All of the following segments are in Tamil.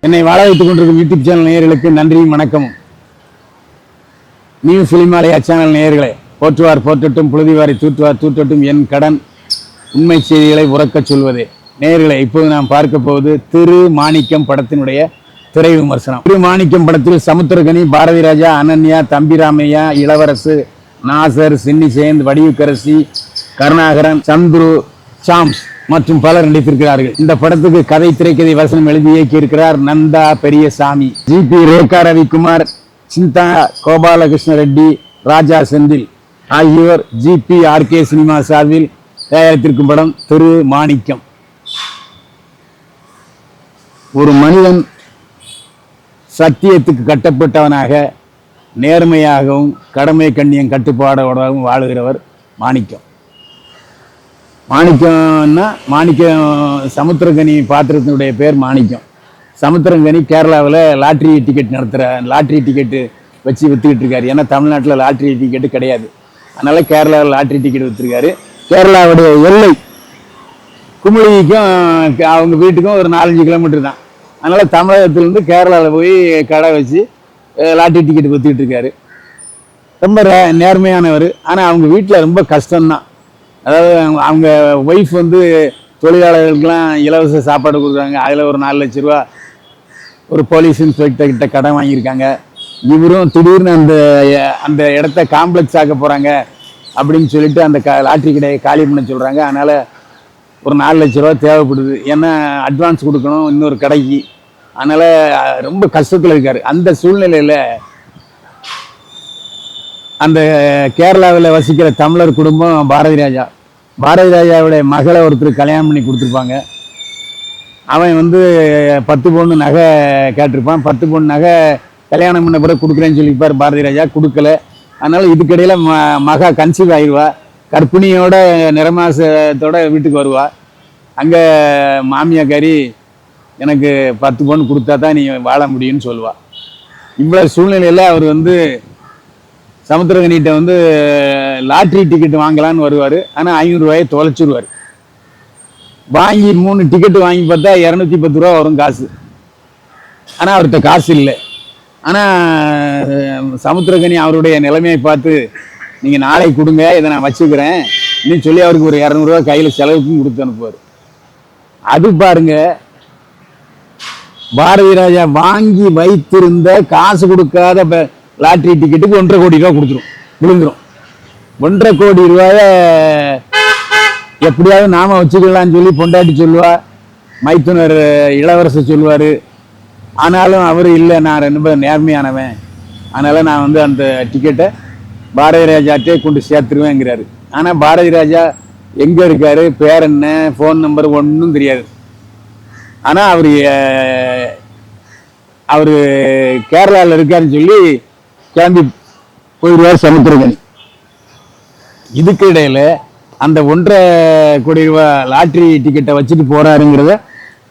என்னை வாழ வைத்துக் கொண்டிருக்கும் யூடியூப் சேனல் நேயர்களுக்கு நன்றியும் வணக்கமும். நியூ சினிமாலயா சேனல் நேயர்களே, போற்றுவார் போற்றட்டும், புழுதிவாரி தூற்றுவார் தூற்றட்டும், என் கடன் உண்மை செய்திகளை உறக்கச் சொல்வதே. நேயர்களே, இப்போது நாம் பார்க்க போவது திரு மாணிக்கம் படத்தினுடைய திரை விமர்சனம். திரு மாணிக்கம் படத்தில் சமுத்திரகனி, பாரதி ராஜா, அனன்யா, தம்பிராமையா, இளவரசு, நாசர், சின்னி சேந்த், வடிவுக்கரசி, கருணாகரன், சந்துரு, சாம்ஸ் மற்றும் பலர் நடித்திருக்கிறார்கள். இந்த படத்துக்கு கதை, திரைக்கதை, வசனம் எழுதி இயக்கியிருக்கிறார் நந்தா பெரியசாமி. ஜிபி ரேகா ரவிக்குமார், சிந்தா கோபாலகிருஷ்ண ரெட்டி, ராஜா செந்தில் ஆகியோர் GPRK சினிமா சார்பில் தயாரித்திருக்கும் படம் திரு மாணிக்கம். ஒரு மனிதன் சத்தியத்துக்கு கட்டப்பட்டவனாக, நேர்மையாகவும், கடமை கண்ணியம் கட்டுப்பாடோடாகவும் வாழுகிறவர் மாணிக்கம். மாணிக்கம் சமுத்திரகனி பாத்திரத்தினுடைய பேர் மாணிக்கம். சமுத்திரகனி கேரளாவில் லாட்ரி டிக்கெட் லாட்ரி டிக்கெட்டு வச்சு விற்றுக்கிட்டு இருக்காரு. ஏன்னா தமிழ்நாட்டில் லாட்ரி டிக்கெட்டு கிடையாது, அதனால கேரளாவில் லாட்ரி டிக்கெட் விற்றுருக்காரு. கேரளாவுடைய எல்லை குமுளிக்கும் அவங்க வீட்டுக்கும் ஒரு 4-5 கிலோமீட்டர் தான். அதனால தமிழகத்திலேருந்து கேரளாவில் போய் கடை வச்சு லாட்ரி டிக்கெட் விற்றுக்கிட்டு இருக்காரு. ரொம்ப நேர்மையானவர். ஆனால் அவங்க வீட்டில் ரொம்ப கஷ்டம்தான். அதாவது அவங்க ஒய்ஃப் தொழிலாளர்களுக்கெல்லாம் இலவச சாப்பாடு கொடுக்குறாங்க. அதில் ஒரு 4 லட்ச ரூபா ஒரு போலீஸ் இன்ஸ்பெக்டர் கிட்ட கடன் வாங்கியிருக்காங்க. இவரும் திடீர்னு அந்த இடத்த காம்ப்ளெக்ஸ் ஆக்க போகிறாங்க அப்படின்னு சொல்லிட்டு அந்த லாட்ரி கடையை காலி பண்ண சொல்கிறாங்க. அதனால் ஒரு 4 லட்ச ரூபா தேவைப்படுது. ஏன்னா அட்வான்ஸ் கொடுக்கணும் இன்னொரு கடைக்கு. அதனால் ரொம்ப கஷ்டத்தில் இருக்கார். அந்த சூழ்நிலையில் அந்த கேரளாவில் வசிக்கிற தமிழர் குடும்பம் பாரதி ராஜாவுடைய மகளை ஒருத்தர் கல்யாணம் பண்ணி கொடுத்துருப்பாங்க. அவன் 10 பவுன் நகை கேட்டிருப்பான். 10 பவுன் நகை கல்யாணம் பண்ண பிறகு கொடுக்குறேன்னு சொல்லியிருப்பார். பாரதி ராஜா கொடுக்கல. அதனால் இதுக்கிடையில் மகா கன்சீவ் ஆயிடுவா. கர்ப்பிணியோட நிறமாசத்தோட வீட்டுக்கு வருவா. அங்கே மாமியாக்காரி எனக்கு 10 பவுன் கொடுத்தா தான் நீ வாழ முடியும்னு சொல்லுவாள். இவ்வளோ சூழ்நிலையில் அவர் சமுத்திரகனிகிட்ட லாட்ரி டிக்கெட் வாங்கலான்னு வருவார். ஆனால் 500 ரூபாயை தொலைச்சிருவார். வாங்கி 3 டிக்கெட்டு வாங்கி பார்த்தா 210 ரூபா வரும் காசு. ஆனால் அவர்கிட்ட காசு இல்லை. ஆனால் சமுத்திரகனி அவருடைய நிலைமையை பார்த்து, நீங்கள் நாளை கொடுங்க, இதை நான் வச்சுக்கிறேன் இன்னும் சொல்லி அவருக்கு ஒரு 200 ரூபா கையில் செலவுக்கும் கொடுத்து அனுப்புவார். அது பாருங்க, பாரதி ராஜா வாங்கி வைத்திருந்த காசு கொடுக்காத லாட்ரி டிக்கெட்டுக்கு 1.5 கோடி ரூபா விழுந்துடும். 1.5 கோடி ரூபாய எப்படியாவது நாம வச்சுக்கலாம்னு சொல்லி பொண்டாட்டி சொல்லுவா, மைத்துனர் இளவரசர் சொல்லுவார். ஆனாலும் அவர் இல்லை, நான் ரொம்ப நேர்மையானவன், அதனால நான் அந்த டிக்கெட்டை பாரதி ராஜாட்டே கொண்டு சேர்த்துருவேங்கிறாரு. ஆனால் பாரதி ராஜா எங்கே இருக்காரு, பேர் என்ன, ஃபோன் நம்பர் ஒன்றும் தெரியாது. ஆனால் அவர் கேரளாவில் இருக்காருன்னு சொல்லி கிளம்பி போயிடுவார் சமுத்திரகனி. இதுக்கு இடையில அந்த 1.5 கோடி ரூபா லாட்ரி டிக்கெட்டை வச்சுட்டு போறாருங்கிறத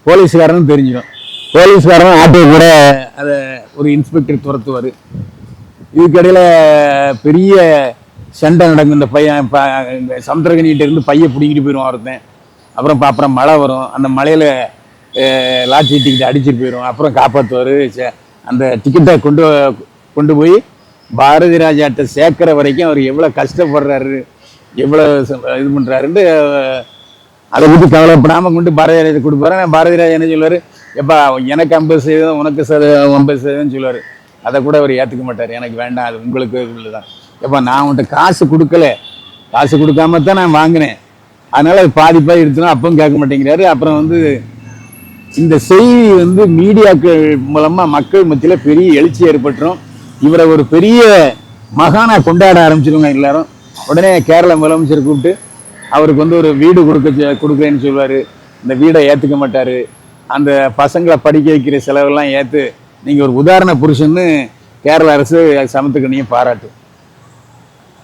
போலீஸ்காரனும் தெரிஞ்சிடும். போலீஸ்காரனும் ஆட்டோ கூட அதை ஒரு இன்ஸ்பெக்டர் துரத்துவார். இதுக்கிடையில பெரிய சண்டை நடக்கும். இந்த பையன் சமுத்திரகனிகிட்ட இருந்து பையை பிடிங்கிட்டு போயிடுவான் ஒருத்தன். அப்புறம் மழை வரும். அந்த மழையில் லாட்ரி டிக்கெட் அடிச்சுட்டு போயிடும். அப்புறம் காப்பாற்றுவார். அந்த டிக்கெட்டை கொண்டு போய் பாரதி ராஜாட்ட சேர்க்கிற வரைக்கும் அவர் எவ்வளோ கஷ்டப்படுறாரு, எவ்வளோ இது பண்ணுறாருன்ட்டு அதை பற்றி கவலைப்படாமல் கொண்டு பாரதி ராஜா கொடுப்பாரு. ஆனால் பாரதி ராஜா என்ன சொல்லுவார், எப்பா எனக்கு 50%, உனக்கு 50%ன்னு சொல்லுவார். அதை கூட அவர் ஏற்றுக்க மாட்டார். எனக்கு வேண்டாம், அது உங்களுக்கு உள்ளதான். எப்பா நான் உன்கிட்ட காசு கொடுக்கல, காசு கொடுக்காம தான் நான் வாங்கினேன், அதனால் அது பாதி எடுத்துனா அப்பவும் கேட்க மாட்டேங்கிறாரு. அப்புறம் இந்த செய்தி மீடியாக்கள் மூலமாக மக்கள் மத்தியில் பெரிய எழுச்சி ஏற்பட்டுரும். இவரை ஒரு பெரிய மகானா கொண்டாட ஆரம்பிச்சிருவாங்க எல்லாரும். உடனே கேரள முதலமைச்சர் கூப்பிட்டு அவருக்கு ஒரு வீடு கொடுக்குறேன்னு சொல்லுவார். இந்த வீடை ஏற்றுக்க மாட்டார். அந்த பசங்களை படிக்க வைக்கிற செலவெல்லாம் ஏற்று நீங்கள் ஒரு உதாரண புருஷன்னு கேரள அரசு சமுத்திரகனியை பாராட்டு.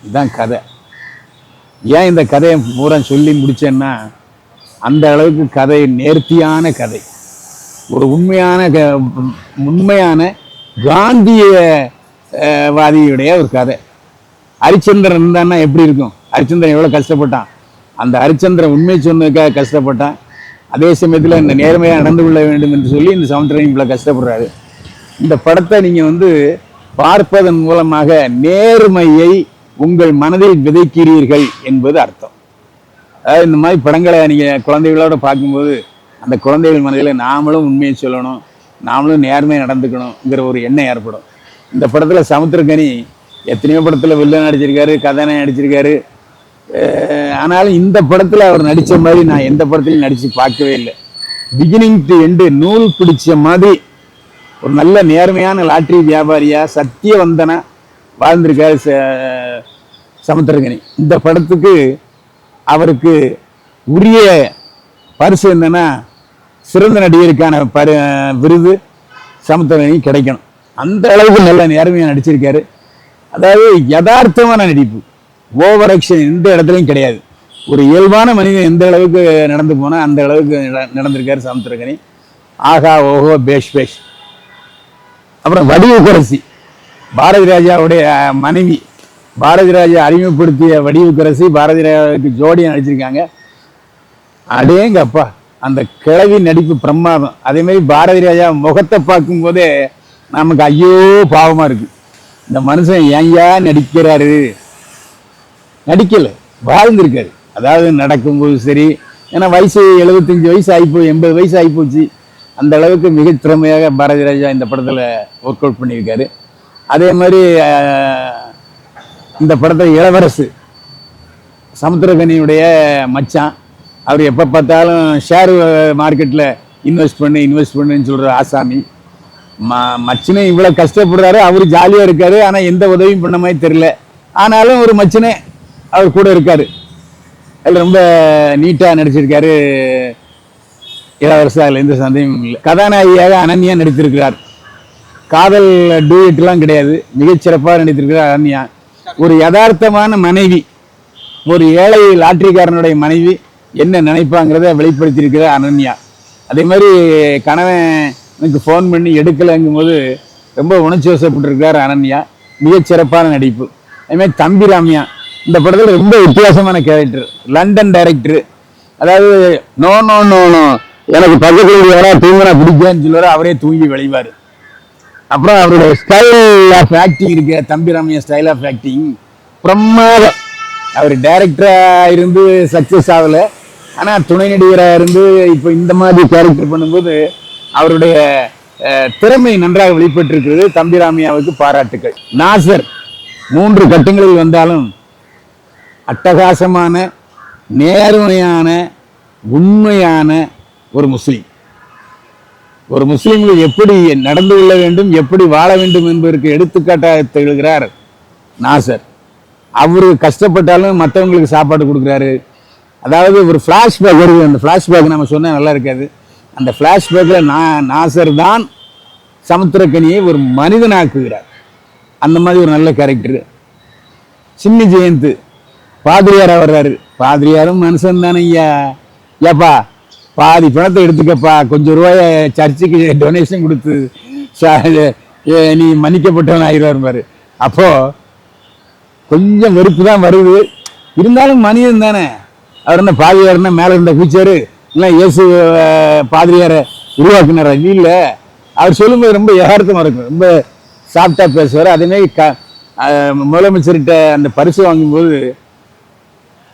இதுதான் கதை. ஏன் இந்த கதையை பூரா சொல்லி முடிச்சேன்னா, அந்த அளவுக்கு கதை நேர்த்தியான கதை. ஒரு உண்மையான காந்தியவாதியுடைய ஒரு கதை. ஹரிச்சந்திரன் இருந்தான்னா எப்படி இருக்கும்? ஹரிச்சந்திரன் எவ்வளோ கஷ்டப்பட்டான். அந்த ஹரிச்சந்திரன் உண்மை சொன்னதுக்காக கஷ்டப்பட்டான். அதே சமயத்தில் இந்த நேர்மையாக நடந்து கொள்ள வேண்டும் என்று சொல்லி இந்த சமுத்திரக்கனி இவ்வளோ கஷ்டப்படுறாரு. இந்த படத்தை நீங்கள் வந்து பார்ப்பதன் மூலமாக நேர்மையை உங்கள் மனதில் விதைக்கிறீர்கள் என்பது அர்த்தம். அதாவது இந்த மாதிரி படங்களை நீங்கள் குழந்தைகளோட பார்க்கும்போது அந்த குழந்தைகள் மனதில் நாமளும் உண்மையை சொல்லணும், நாமளும் நேர்மையாக நடந்துக்கணுங்கிற ஒரு எண்ணம் ஏற்படும். இந்த படத்தில் சமுத்திரக்கனி எத்தனையோ படத்தில் வில்லன் நடிச்சிருக்காரு, கதாநாயகன் நடிச்சிருக்காரு. ஆனாலும் இந்த படத்தில் அவர் நடித்த மாதிரி நான் எந்த படத்துலையும் நடித்து பார்க்கவே இல்லை. பிகினிங் டு எண்டு நூல் பிடிச்ச மாதிரி ஒரு நல்ல நேர்மையான லாட்ரி வியாபாரியா சத்தியவந்தனா வாழ்ந்திருக்காரு சமுத்திரக்கனி. இந்த படத்துக்கு அவருக்கு உரிய பரிசு என்னன்னா சிறந்த நடிகருக்கான விருது சமுத்திரக்கனி கிடைக்கணும். அந்த அளவுக்கு நல்ல நேர்மையாக நடிச்சிருக்காரு. அதாவது யதார்த்தமான நடிப்பு, ஓவர் ஆக்ஷன் எந்த இடத்துலையும் கிடையாது. ஒரு இயல்பான மனிதன் எந்த அளவுக்கு நடந்து போனால் அந்த அளவுக்கு நடந்திருக்காரு சமுத்திரக்கனி. ஆகா ஓஹோ பேஷ் பேஷ். அப்புறம் வடிவுக்கரசி, பாரதி ராஜாவுடைய மனைவி, பாரதி ராஜா அறிமுகப்படுத்திய வடிவுக்கரசி பாரதி ராஜாவுக்கு ஜோடியாக நடிச்சிருக்காங்க. அடேங்கப்பா, அந்த கிழவி நடிப்பு பிரமாதம். அதே மாதிரி பாரதி ராஜா முகத்தை பார்க்கும் போதே நமக்கு ஐயோ பாவமாக இருக்கு, இந்த மனுஷன் ஏன்யா நடிக்கிறாரு, நடிக்கல வாழ்ந்திருக்காரு. அதாவது நடக்கும்போது சரி, ஏன்னா வயசு 75 வயசு ஆகிப்போய் 80 வயசு ஆகிப்போச்சு. அந்த அளவுக்கு மிக திறமையாக பாரதி ராஜா இந்த படத்தில் ஒர்க் அவுட் பண்ணியிருக்காரு. அதே மாதிரி இந்த படத்தில் இளவரசு சமுத்திரக்கனியுடைய மச்சான், அவர் எப்போ பார்த்தாலும் ஷேர் மார்க்கெட்டில் இன்வெஸ்ட் பண்ணுன்னு சொல்கிற ஆசாமி. மச்சினை இவ்வளோ கஷ்டப்படுறாரு, அவர் ஜாலியாக இருக்காரு. ஆனால் எந்த உதவியும் பண்ண மாதிரி தெரியல. ஆனாலும் ஒரு மச்சினை அவர் கூட இருக்காரு. அதில் ரொம்ப நீட்டாக நடிச்சிருக்காரு இளவரசு, அதில் எந்த சந்தேகமும் இல்லை. கதாநாயகியாக அனன்யா நடித்திருக்கிறார். காதல் டூயட்லாம் கிடையாது, மிகச்சிறப்பாக நடித்திருக்கிறார் அனன்யா. ஒரு யதார்த்தமான மனைவி, ஒரு ஏழை லாட்ரிக்காரனுடைய மனைவி என்ன நினைப்பாங்கிறத வெளிப்படுத்தியிருக்கிறார் அனன்யா. அதே மாதிரி கணவன் எனக்கு ஃபோன் பண்ணி எடுக்கலைங்கும் போது ரொம்ப உணர்ச்சி வசப்பட்டிருக்கிறார் அனன்யா. மிகச்சிறப்பான நடிப்பு. அதேமாதிரி தம்பிராமியா இந்த படத்தில் ரொம்ப வித்தியாசமான கேரக்டர், லண்டன் டைரக்டரு. அதாவது நோ நோ நோ நோ எனக்கு பக்கத்தில் யாராவது தூங்கினா பிடிக்கான்னு சொல்லுவார், அவரே தூங்கி விளைவார். அப்புறம் அவருடைய ஸ்டைல் ஆஃப் ஆக்டிங் இருக்கு, தம்பிராமியா ஸ்டைல் ஆஃப் ஆக்டிங் பிரமாதம். அவர் டைரக்டராக இருந்து சக்ஸஸ் ஆகலை, ஆனால் துணை நடிகராக இருந்து இப்போ இந்த மாதிரி கேரக்டர் பண்ணும்போது அவருடைய திறமை நன்றாக வெளிப்பட்டிருக்கிறது. தம்பிராமியாவுக்கு பாராட்டுக்கள். நாசர் 3 கட்டங்களில் வந்தாலும் அட்டகாசமான நேர்மையான உண்மையான ஒரு முஸ்லீம். ஒரு முஸ்லீம்கள் எப்படி நடந்து கொள்ள வேண்டும், எப்படி வாழ வேண்டும் என்பதற்கு எடுத்துக்காட்டாக திகழ்கிறார் நாசர். அவரு கஷ்டப்பட்டாலும் மற்றவங்களுக்கு சாப்பாடு கொடுக்குறாரு. அதாவது ஒரு ஃப்ளாஷ்பேக் வருது, அந்த ஃப்ளாஷ்பேக் நம்ம சொன்னால் நல்லா இருக்காது. அந்த ஃப்ளாஷ்பேக்கில் நாசர் தான் சமுத்திரக்கனியை ஒரு மனிதனாக்குகிறார். அந்த மாதிரி ஒரு நல்ல கேரக்டரு. சின்னி ஜெயந்த் பாதிரியாராக வர்றாரு. பாதிரியாரும் மனுஷன் தானே ஐயா, ஏப்பா பாதி பணத்தை எடுத்துக்கப்பா, கொஞ்சம் ரூபாய சர்ச்சுக்கு டொனேஷன் கொடுத்து நீ மன்னிக்கப்பட்டவன் ஆயிடுவார். அப்போது கொஞ்சம் வெறுப்பு தான் வருது, இருந்தாலும் மனிதன் தானே. அவர் என்ன பாதிரியார்னா மேலே இருந்த பூச்சாரு இல்லை இயேசு பாதிரியாரை உருவாக்குனாரா? இல்லை, அவர் சொல்லும்போது ரொம்ப யதார்த்தமாக இருக்கும், ரொம்ப சாஃப்டாக பேசுவார். அதேமாதிரி முதலமைச்சர்கிட்ட அந்த பரிசு வாங்கும்போது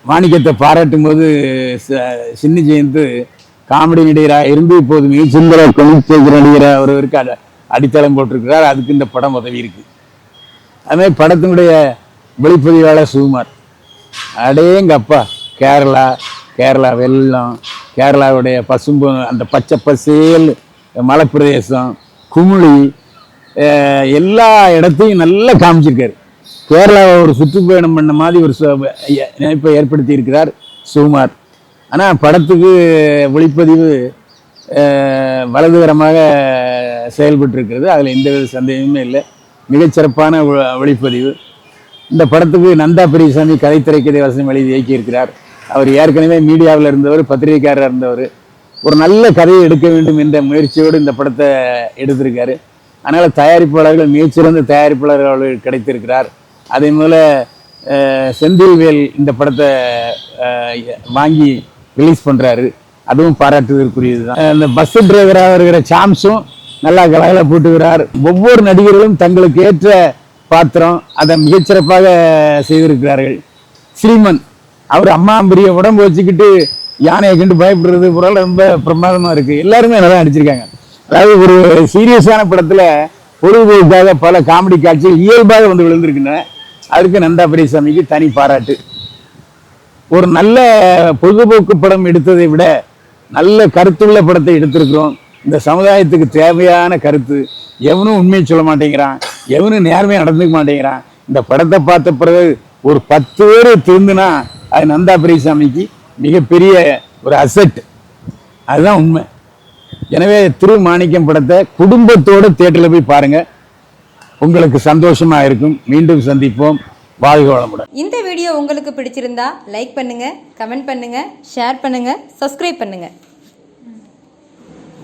மாணிக்கத்தை பாராட்டும் போது சின்னி ஜெயந்த் காமெடி நடிகராக இருந்து இப்போது மிகச்சிறந்த கொழுப்பு நடிகராக ஒருவருக்கு அடித்தளம் போட்டிருக்கிறார். அதுக்கு இந்த படம் உதவி இருக்கு. அதுமாதிரி படத்தினுடைய வெளிப்பதிவாளர் சுகுமார், அடேங்கப்பா, கேரளா வெள்ளம், கேரளாவுடைய பசும்பு, அந்த பச்சை பசேல் மலைப்பிரதேசம், குமிழி, எல்லா இடத்தையும் நல்லா காமிச்சிருக்காரு. கேரளாவை ஒரு சுற்றுப்பயணம் பண்ண மாதிரி ஒரு நினைப்பை ஏற்படுத்தி இருக்கிறார் சுகுமார். ஆனால் படத்துக்கு ஒளிப்பதிவு வலதுகரமாக செயல்பட்டு இருக்கிறது, அதில் எந்தவித சந்தேகமே இல்லை. மிகச்சிறப்பான ஒளிப்பதிவு. இந்த படத்துக்கு நந்தா பெரியசாமி கதை திரைக்கதை வசனம் எழுதி இயக்கியிருக்கிறார். அவர் ஏற்கனவே மீடியாவில் இருந்தவர், பத்திரிகைக்காரராக இருந்தவர். ஒரு நல்ல கதையை எடுக்க வேண்டும் என்ற முயற்சியோடு இந்த படத்தை எடுத்திருக்காரு. அதனால் தயாரிப்பாளர்கள் மிகச்சிறந்த தயாரிப்பாளர்கள் கிடைத்திருக்கிறார். அதே போல் செந்தில்வேல் இந்த படத்தை வாங்கி ரிலீஸ் பண்ணுறாரு. அதுவும் பாராட்டுவதற்குரியது தான். இந்த பஸ் டிரைவராக வருகிற சாம்ஸும் நல்லா கலகல போட்டுக்கிறார். ஒவ்வொரு நடிகர்களும் தங்களுக்கு ஏற்ற பாத்திரம் அதை மிகச்சிறப்பாக செய்திருக்கிறார்கள். ஸ்ரீமன் அவர் அம்மாம்பரிய உடம்பு வச்சுக்கிட்டு யானையை கண்டு பயப்படுறது போல ரொம்ப பிரமாதமா இருக்கு. எல்லாருமே நல்லா நடிச்சிருக்காங்க. அதாவது ஒரு சீரியஸான படத்துல பொழுதுபோக்காக பல காமெடி காட்சிகள் இயல்பாக வந்து விழுந்திருக்கின்றன. அதுக்கு நந்தா பெரியசாமிக்கு தனி பாராட்டு. ஒரு நல்ல பொழுதுபோக்கு படம் எடுத்ததை விட நல்ல கருத்துள்ள படத்தை எடுத்திருக்கிறோம். இந்த சமுதாயத்துக்கு தேவையான கருத்து. எவனும் உண்மையை சொல்ல மாட்டேங்கிறான், எவனும் நேர்மையாக நடந்துக்க மாட்டேங்கிறான். இந்த படத்தை பார்த்த பிறகு ஒரு 10 பேர் திருந்துனா அது நந்தா பெரியசாமிக்கு மிகப்பெரிய ஒரு அசெட். அதுதான் உண்மை. எனவே திருமாணிக்கம் படத்தை குடும்பத்தோட தியேட்டர்ல போய் பாருங்க, உங்களுக்கு சந்தோஷமா இருக்கும். மீண்டும் சந்திப்போம். வாழ்க வளமுடன். இந்த வீடியோ உங்களுக்கு பிடிச்சிருந்தா லைக் பண்ணுங்க, கமெண்ட் பண்ணுங்க, ஷேர் பண்ணுங்க, சப்ஸ்கிரைப் பண்ணுங்க.